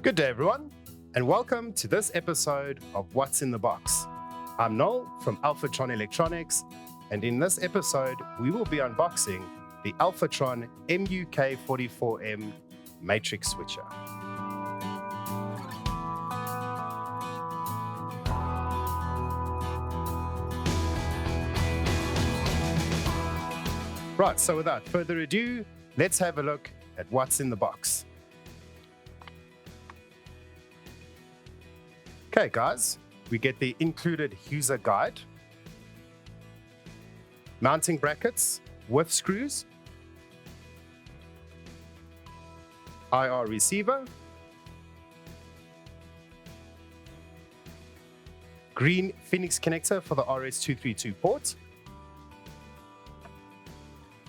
Good day, everyone, and welcome to this episode of What's in the Box. I'm Noel from Alfatron Electronics, and in this episode, we will be unboxing the Alfatron MUK44N matrix switcher. Right, so without further ado, let's have a look at what's in the box. Okay guys, we get the included user guide, mounting brackets with screws, IR receiver, green Phoenix connector for the RS-232 port,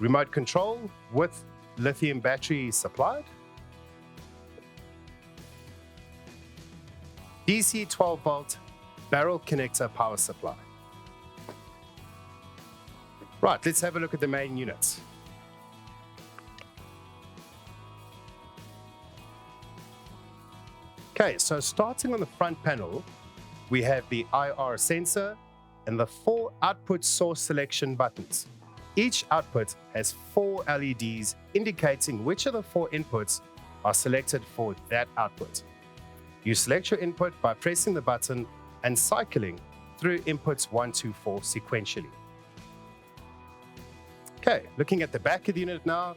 remote control with lithium battery supplied, DC 12-volt barrel connector power supply. Right, let's have a look at the main units. Okay, so starting on the front panel, we have the IR sensor and the 4 output source selection buttons. Each output has 4 LEDs indicating which of the 4 inputs are selected for that output. You select your input by pressing the button and cycling through inputs 1 to 4 sequentially. Okay, looking at the back of the unit now,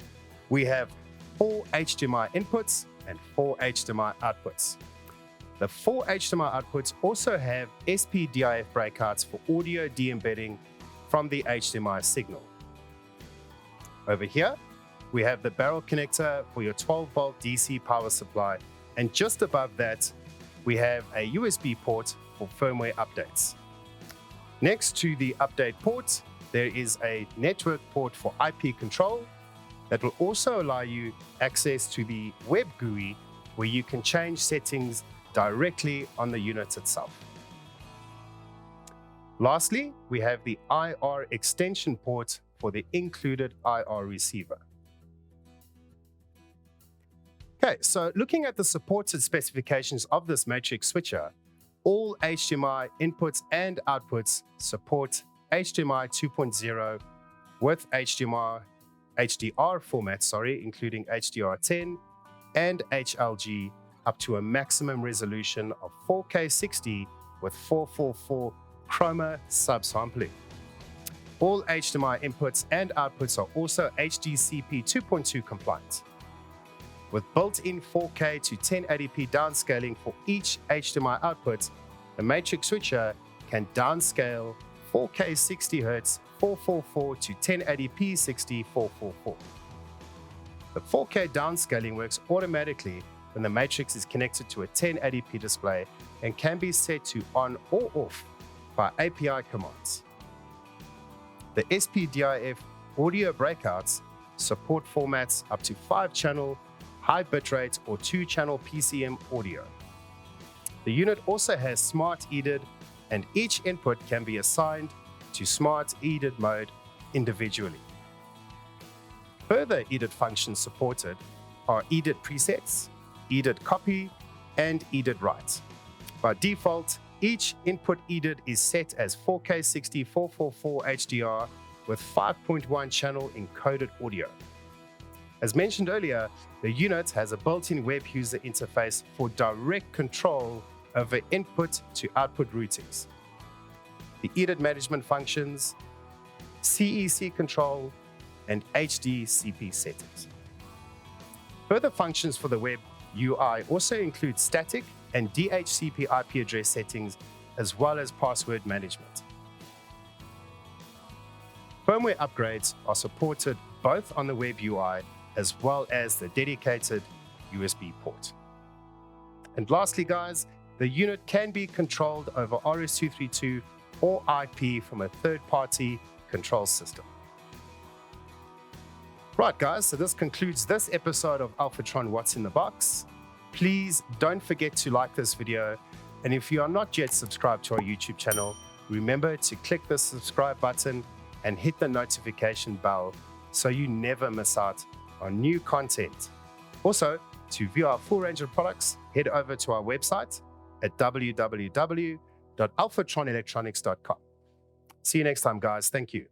we have 4 HDMI inputs and 4 HDMI outputs. The 4 HDMI outputs also have SPDIF breakouts for audio de-embedding from the HDMI signal. Over here, we have the barrel connector for your 12-volt DC power supply, and just above that, we have a USB port for firmware updates. Next to the update port, there is a network port for IP control that will also allow you access to the web GUI where you can change settings directly on the unit itself. Lastly, we have the IR extension port for the included IR receiver. Okay, so looking at the supported specifications of this matrix switcher, all HDMI inputs and outputs support HDMI 2.0 with HDR format, including HDR10 and HLG up to a maximum resolution of 4K 60 with 444 chroma subsampling. All HDMI inputs and outputs are also HDCP 2.2 compliant. With built-in 4K to 1080p downscaling for each HDMI output, the matrix switcher can downscale 4K 60Hz 444 to 1080p 60 444. The 4K downscaling works automatically when the matrix is connected to a 1080p display and can be set to on or off by API commands. The SPDIF audio breakouts support formats up to 5-channel high bitrate or 2-channel PCM audio. The unit also has smart EDID, and each input can be assigned to smart EDID mode individually. Further EDID functions supported are EDID presets, EDID copy, and EDID write. By default, each input EDID is set as 4K 60 444 HDR with 5.1 channel encoded audio. As mentioned earlier, the unit has a built-in web user interface for direct control over input to output routings, the EDID management functions, CEC control, and HDCP settings. Further functions for the web UI also include static and DHCP IP address settings, as well as password management. Firmware upgrades are supported both on the web UI as well as the dedicated USB port. And lastly, guys, the unit can be controlled over RS-232 or IP from a third-party control system. Right, guys, so this concludes this episode of Alfatron What's in the Box. Please don't forget to like this video, and if you are not yet subscribed to our YouTube channel, remember to click the subscribe button and hit the notification bell so you never miss out on new content. Also, To view our full range of products, head over to our website at www.alfatronelectronics.com. See you next time, guys. Thank you.